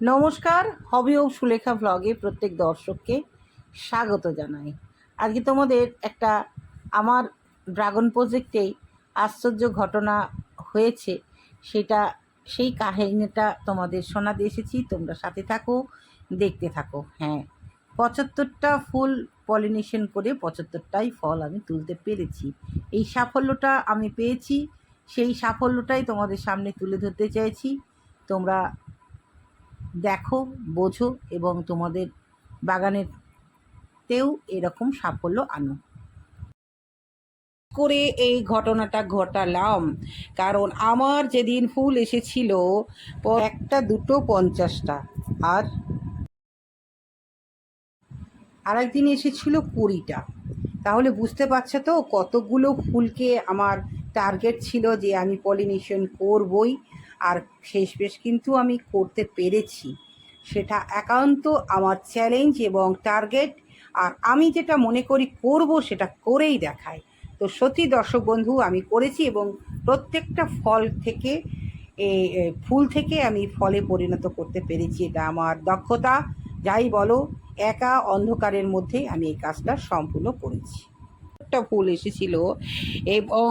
নমস্কার, হবি ও সুলেখা ব্লগে প্রত্যেক দর্শককে স্বাগত জানাই। আজকে তোমাদের একটা আমার ড্রাগন প্রজেক্টেই আশ্চর্য ঘটনা হয়েছে, সেটা সেই কাহিনীটা তোমাদের শোনাতে এসেছি। তোমরা সাথে থাকো, দেখতে থাকো। হ্যাঁ, ৭৫টা ফুল পলিনেশন করে ৭৫টাই ফল আমি তুলতে পেরেছি। এই সাফল্যটা আমি পেয়েছি, সেই সাফল্যটাই তোমাদের সামনে তুলে ধরতে চাইছি। তোমরা দেখো, বোঝো এবং তোমাদের বাগানেতেও এরকম সাফল্য আনো। করে এই ঘটনাটা ঘটালাম কারণ আমার যেদিন ফুল এসেছিল একটা, দুটো, 50টা, আর আরেকদিন এসেছিল 20টা। তাহলে বুঝতে পারছো তো কতগুলো ফুলকে আমার টার্গেট ছিল যে আমি পলিনেশন করবই, আর শেষমেশ কিন্তু আমি করতে পেরেছি। সেটা একান্ত আমার চ্যালেঞ্জ এবং টার্গেট, আর আমি যেটা মনে করি করব সেটা করেই দেখাই। তো সত্যি দর্শক বন্ধু, আমি করেছি এবং প্রত্যেকটা ফল থেকে ফুল থেকে আমি ফলে পরিণত করতে পেরেছি। এটা আমার দক্ষতা, যাই বলো। একা অন্ধকারের মধ্যে আমি এই কাজটা সম্পূর্ণ করেছি। একটা ফুল এসেছিল এবং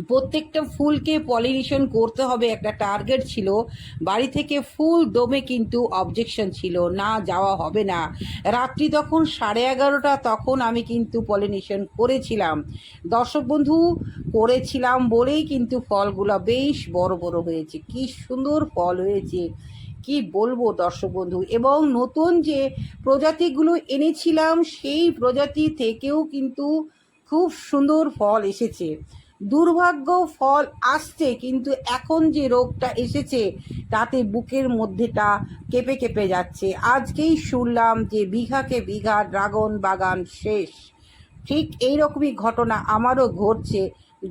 প্রত্যেকটা ফুলকে পলিনেশন করতে হবে, একটা টার্গেট ছিল। বাড়ি থেকে ফুল দমে কিন্তু অবজেকশন ছিল, না যাওয়া হবে না। রাত্রি তখন 11:30, তখন আমি কিন্তু পলিনেশন করেছিলাম দর্শক বন্ধু। করেছিলাম বলেই কিন্তু ফলগুলো বেশ বড় বড় হয়েছে, কি সুন্দর ফল হয়েছে, কি বলবো দর্শক বন্ধু। এবং নতুন যে প্রজাতিগুলো এনেছিলাম সেই প্রজাতি থেকেও কিন্তু খুব সুন্দর ফল এসেছে। দুর্ভাগ্য, ফল আসছে কিন্তু এখন যে রোগটা এসেছে তাতে বুকের মধ্যেটা কেঁপে কেঁপে যাচ্ছে। আজকেই শুনলাম যে বিঘাকে বিঘা ড্রাগন বাগান শেষ। ঠিক এইরকমই ঘটনা আমারও ঘটছে।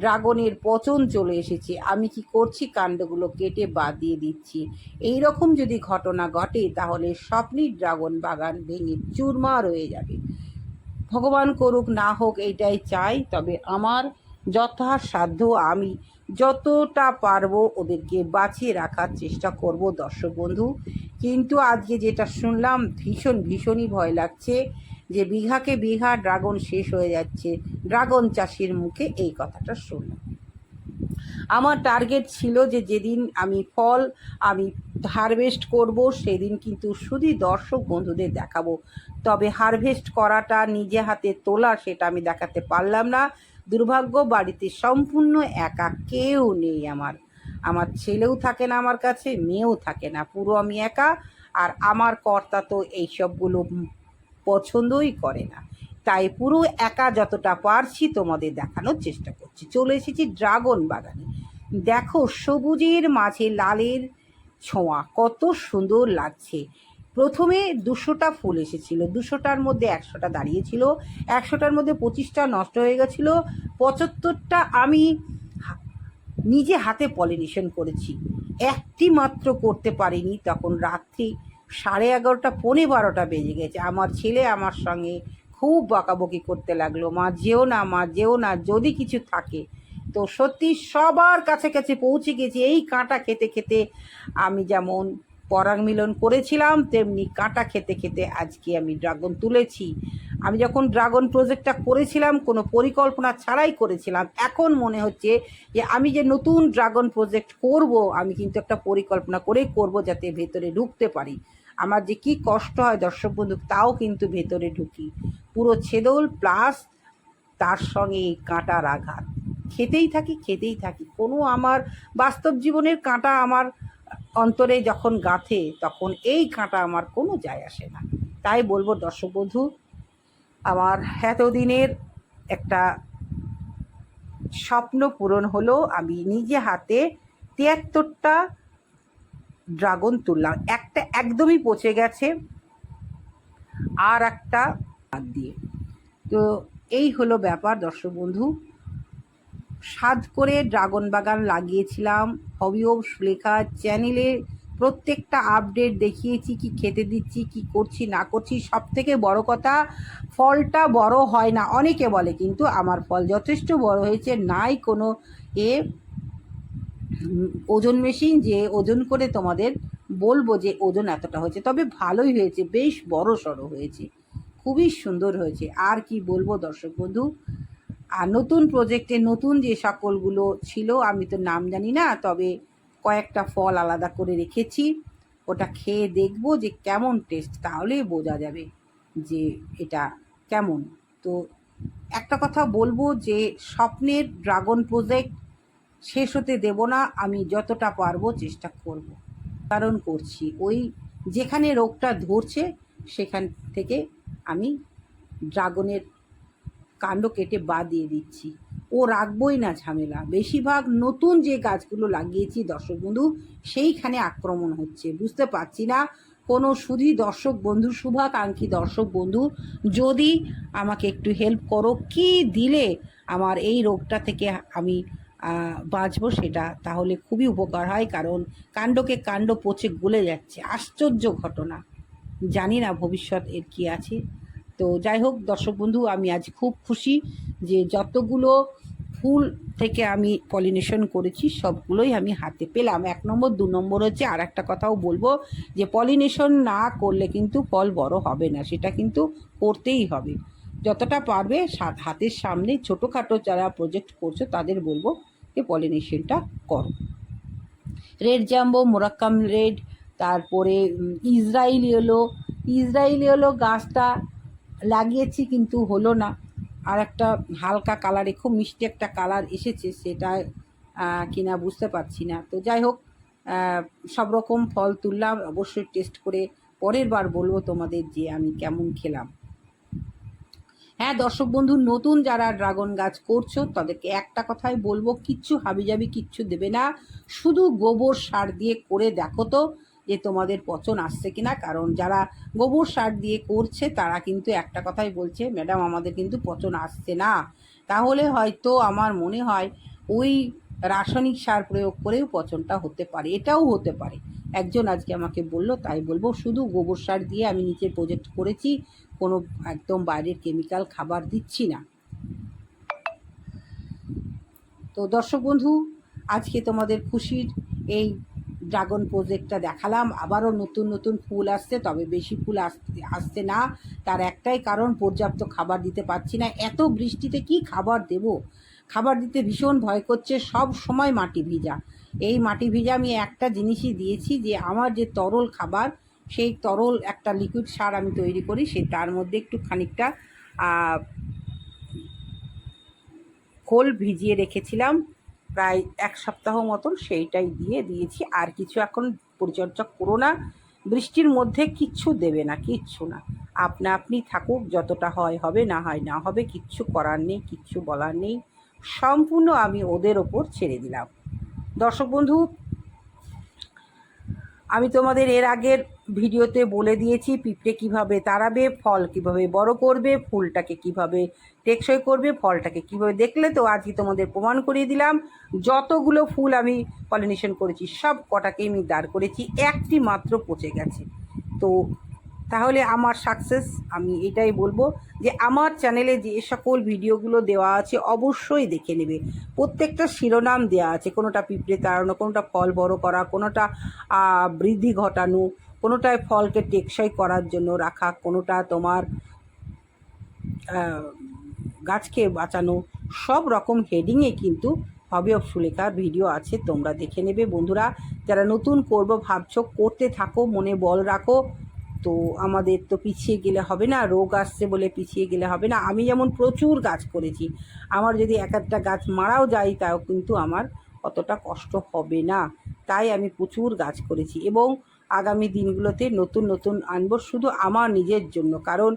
ড্রাগনের পচন চলে এসেছে। আমি কি করছি, কাণ্ডগুলো কেটে বাদ দিয়ে দিচ্ছি। এই রকম যদি ঘটনা ঘটে তাহলে স্বপ্নের ড্রাগন বাগান ভেঙে চুরমার হয়ে যাবে। ভগবান করুক না হোক, এইটাই চাই। তবে আমার যথাসাধ্য আমি যতটা পারবো ওদেরকে বাঁচিয়ে রাখার চেষ্টা করব দর্শক বন্ধু। কিন্তু আজকে যেটা শুনলাম ভীষণই ভয় লাগছে যে বিঘাকে বিঘা ড্রাগন শেষ হয়ে যাচ্ছে। ড্রাগন চাষির মুখে এই কথাটা শুনলাম। আমার টার্গেট ছিল যে যেদিন আমি ফল আমি হারভেস্ট করব সেদিন কিন্তু শুধু দর্শক বন্ধুদের দেখাবো। তবে হারভেস্ট করাটা নিজে হাতে তোলা সেটা আমি দেখাতে পারলাম না। দুর্ভাগ্য, বাড়িতে সম্পূর্ণ একা, কেউ নেই। আমার ছেলেও থাকে না আমার কাছে, মেয়েও থাকে না, পুরো আমি একা। আর আমার কর্তা তো এইসবগুলো পছন্দই করে না। তাই পুরো একা যতটা পারছি তোমাদের দেখানোর চেষ্টা করছি। চলে এসেছি ড্রাগন বাগানে। দেখো, সবুজের মাঝে লালের ছোঁয়া কত সুন্দর লাগছে। প্রথমে 200টা ফুল এসেছিল, 200টার মধ্যে 100টা দাঁড়িয়েছিল, 100টার মধ্যে 25টা নষ্ট হয়ে গেছিলো। 75টা আমি নিজে হাতে পলিনেশন করেছি। একটি মাত্র করতে পারিনি, তখন রাত্রি 11:30, 11:45 বেজে গেছে। আমার ছেলে আমার সঙ্গে খুব বকাবকি করতে লাগলো, মা যেও না, মা যেও না, যদি কিছু থাকে। তো সত্যি সবার কাছে কাছে পৌঁছে গেছি। এই কাঁটা খেতে খেতে আমি যেমন পরাগ মিলন করেছিলাম, তেমনি কাঁটা খেতে খেতে আজকে আমি ড্রাগন তুলেছি। আমি যখন ড্রাগন প্রজেক্টটা করেছিলাম কোনো পরিকল্পনা ছাড়াই করেছিলাম। এখন মনে হচ্ছে যে আমি যে নতুন ড্রাগন প্রজেক্ট করব, আমি কিন্তু একটা পরিকল্পনা করেই করব যাতে ভেতরে ঢুকতে পারি। আমার যে কি কষ্ট হয় দর্শক বন্ধু, তাও কিন্তু ভেতরে ঢুকি। পুরো ছেদল প্লাস তার সঙ্গে এই কাঁটার আঘাত, খেতেই থাকি। কোনো আমার বাস্তব জীবনের কাঁটা আমার অন্তরে যখন গাঁথে তখন এই কাঁটা আমার কোনো যায় আসে না। তাই বলবো দর্শক বন্ধু, আমার এতদিনের একটা স্বপ্ন পূরণ হলো। আমি নিজে হাতে 73টা ড্রাগন তুললাম। একটা একদমই পচে গেছে, আর একটা বাদ দিয়ে। তো এই হলো ব্যাপার দর্শক বন্ধু। সাধ করে ড্রাগন বাগান লাগিয়েছিলাম। হবি ও সুলেখা চ্যানেলে প্রত্যেকটা আপডেট দেখিয়েছি, কি খেতে দিচ্ছি, কি করছি না করছি। সব থেকে বড় কথা, ফলটা বড় হয় না অনেকে বলে, কিন্তু আমার ফল যথেষ্ট বড় হয়েছে। নাই কোনো ওজন মেশিন যে ওজন করে তোমাদের বলবো যে ওজন এতটা হয়েছে, তবে ভালোই হয়েছে, বেশ বড় সড়ো হয়েছে, খুবই সুন্দর হয়েছে। আর কি বলবো দর্শক বন্ধু। আর নতুন প্রজেক্টে নতুন যে সকলগুলো ছিল আমি তো নাম জানি না, তবে কয়েকটা ফল আলাদা করে রেখেছি, ওটা খেয়ে দেখব যে কেমন টেস্ট, তাহলেই বোঝা যাবে যে এটা কেমন। তো একটা কথা বলবো যে স্বপ্নের ড্রাগন প্রজেক্ট শেষ হতে দেব না, আমি যতটা পারবো চেষ্টা করব, কারণ করছি ওই যেখানে রোগটা ধরছে সেখান থেকে আমি ড্রাগনের কাণ্ড কেটে বাদ দিয়ে দিচ্ছি, ও রাখবই না ঝামেলা। বেশিরভাগ নতুন যে গাছগুলো লাগিয়েছি দর্শক বন্ধু সেইখানে আক্রমণ হচ্ছে, বুঝতে পারছি না। কোনো শুধু দর্শক বন্ধু, শুভাকাঙ্ক্ষী দর্শক বন্ধু যদি আমাকে একটু হেল্প করো, কি দিলে আমার এই রোগটা থেকে আমি বাঁচবো, সেটা তাহলে খুবই উপকার হয়। কারণ কাণ্ডকে কাণ্ড পচে গলে যাচ্ছে, আশ্চর্য ঘটনা, জানি না ভবিষ্যৎ এর কী আছে। তো যাই হোক দর্শক বন্ধু, আমি আজ খুব খুশি যে যতগুলো ফুল থেকে আমি পলিনেশন করেছি সবগুলোই আমি হাতে পেলাম। 1 নম্বর, 2 নম্বর হচ্ছে আর একটা কথাও বলবো যে পলিনেশন না করলে কিন্তু ফল বড় হবে না, সেটা কিন্তু করতেই হবে। যতটা পারবে হাতের সামনে ছোটোখাটো যারা প্রজেক্ট করছো তাদের বলবো যে পলিনেশনটা করো। রেড জাম্বো, মোরাক্কাম রেড, তারপরে ইসরায়েলি হলো গাছটা লাগিয়েছি কিন্তু হলো না। আর একটা হালকা কালারে খুব মিষ্টি একটা কালার এসেছে, সেটা কিনা বুঝতে পারছি না। তো যাই হোক, সব রকম ফল তুললাম, অবশ্যই টেস্ট করে পরের বার বলবো তোমাদের যে আমি কেমন খেলাম। হ্যাঁ দর্শক বন্ধু, নতুন যারা ড্রাগন গাছ করছো তাদেরকে একটা কথাই বলবো, কিচ্ছু হাবিজাবি কিচ্ছু দেবে না, শুধু গোবর সার দিয়ে করে দেখো তো যে তোমাদের পচন আসছে কিনা। কারণ যারা গোবর সার দিয়ে করছে তারা কিন্তু একটা কথাই বলছে, ম্যাডাম আমাদের কিন্তু পচন আসছে না। তাহলে হয়তো আমার মনে হয় ওই রাসায়নিক সার প্রয়োগ করেও পচনটা হতে পারে, এটাও হতে পারে। একজন আজকে আমাকে বলল, তাই বলবো শুধু গোবর সার দিয়ে আমি নিচের প্রজেক্ট করেছি, কোনো একদম বাইরের কেমিক্যাল খাবার দিচ্ছি না। তো দর্শক বন্ধু, আজকে তোমাদের খুশির এই ড্রাগন প্রজেক্টটা দেখালাম। আবারও নতুন নতুন ফুল আসছে, তবে বেশি ফুল আসছে না, তার একটাই কারণ পর্যাপ্ত খাবার দিতে পারছি না। এত বৃষ্টিতে কি খাবার দেব, খাবার দিতে ভীষণ ভয় করছে, সব সময় মাটি ভিজা। এই মাটি ভিজা আমি একটা জিনিসই দিয়েছি, যে আমার যে তরল খাবার, সেই তরল একটা লিকুইড সার আমি তৈরি করি, সে তার মধ্যে একটু খানিকটা খোল ভিজিয়ে রেখেছিলাম প্রায় 1 সপ্তাহ মতন, সেইটাই দিয়েছি। আর কিছু এখন পরিচর্যা করো না, বৃষ্টির মধ্যে কিচ্ছু দেবে না, কিচ্ছু না, আপনি থাকুক, যতটা হয় হবে, না হয় না হবে, কিচ্ছু করার নেই, কিচ্ছু বলার নেই, সম্পূর্ণ আমি ওদের ওপর ছেড়ে দিলাম। দর্শক বন্ধু, আমি তোমাদের এর আগের ভিডিওতে বলে দিয়েছি পিঁপড়ে কীভাবে তাড়াবে, ফল কীভাবে বড় করবে, ফুলটাকে কীভাবে টেকসই করবে, ফলটাকে কীভাবে, দেখলে তো আজকে তোমাদের প্রমাণ করিয়ে দিলাম। যতগুলো ফুল আমি পলিনেশন করেছি সব কটাকেই আমি দাঁড় করেছি, একটি মাত্র পচে গেছে। তো তাহলে আমার সাকসেস, আমি এটাই বলবো যে আমার চ্যানেলে যে সকল ভিডিওগুলো দেওয়া আছে অবশ্যই দেখে নেবে। প্রত্যেকটা শিরোনাম দেওয়া আছে, কোনোটা পিঁপড়ে তাড়ানো, কোনোটা ফল বড় করা, কোনোটা বৃদ্ধি ঘটানো, কোনোটায় ফলকে টেকসই করার জন্য রাখা, কোনোটা তোমার গাছকে বাঁচানো, সব রকম হেডিংয়ে কিন্তু হবি অফ সুলেখার ভিডিও আছে, তোমরা দেখে নেবে। বন্ধুরা যারা নতুন করবো ভাবছো, করতে থাকো, মনে বল রাখো। তো আমাদের তো পিছিয়ে গেলে হবে না, রোগ আসছে বলে পিছিয়ে গেলে হবে না। আমি যেমন প্রচুর গাছ করেছি, আমার যদি এক একটা গাছ মারাও যায় তাও কিন্তু আমার অতটা কষ্ট হবে না, তাই আমি প্রচুর গাছ করেছি। এবং আগামী দিনগুলোতে নতুন নতুন আনবো, শুধু আমার নিজের জন্য। কারণ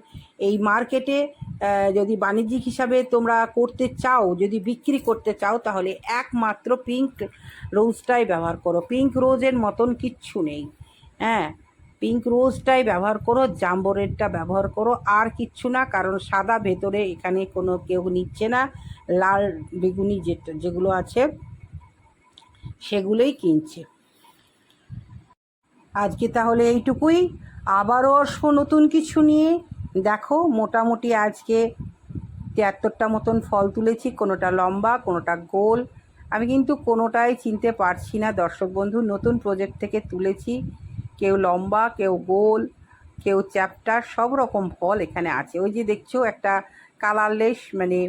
এই মার্কেটে যদি বাণিজ্যিক হিসাবে তোমরা করতে চাও, যদি বিক্রি করতে চাও, তাহলে একমাত্র পিঙ্ক রোজটাই ব্যবহার করো, পিঙ্ক রোজের মতন কিচ্ছু নেই। হ্যাঁ, পিঙ্ক রোজটাই ব্যবহার করো, জাম্বো রেডটা ব্যবহার করো, আর কিচ্ছু না। কারণ সাদা ভেতরে এখানে কোনো কেউ নিচ্ছে না, লাল বেগুনি যেগুলো আছে সেগুলোই কিনছে। আজকে তাহলে এইটুকুই, আবারও আসবো নতুন কিছু নিয়ে। দেখো মোটামুটি আজকে 73টা মতন ফল তুলেছি, কোনোটা লম্বা, কোনোটা গোল, আমি কিন্তু কোনোটাই চিনতে পারছি না দর্শক বন্ধু, নতুন প্রজেক্ট থেকে তুলেছি। কেউ লম্বা, কেউ গোল, কেউ চ্যাপ্টার, সব রকম ফল এখানে আছে। ওই যে দেখছো একটা কালারলেস, মানে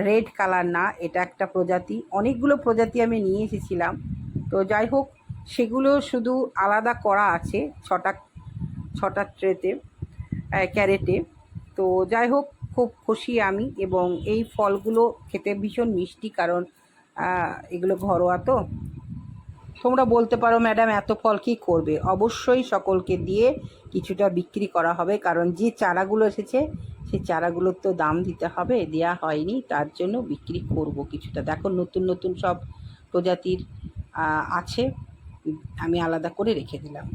রেড কালার না, এটা একটা প্রজাতি। অনেকগুলো প্রজাতি আমি নিয়ে এসেছিলাম। তো যাই হোক, সেগুলো শুধু আলাদা করা আছে ছটা ছটা ট্রেতে, ক্যারেটে। তো যাই হোক, খুব খুশি আমি। এবং এই ফলগুলো খেতে ভীষণ মিষ্টি, কারণ এগুলো ঘরোয়া। তো তোমরা বলতে পারো, ম্যাডাম এত ফল কী করবে? অবশ্যই সকলকে দিয়ে কিছুটা বিক্রি করা হবে, কারণ যে চারাগুলো এসেছে সেই চারাগুলোর তো দাম দিতে হবে, দেওয়া হয়নি, তার জন্য বিক্রি করব কিছুটা। দেখো নতুন নতুন সব প্রজাতির আছে, আমি আলাদা করে রেখে দিলাম।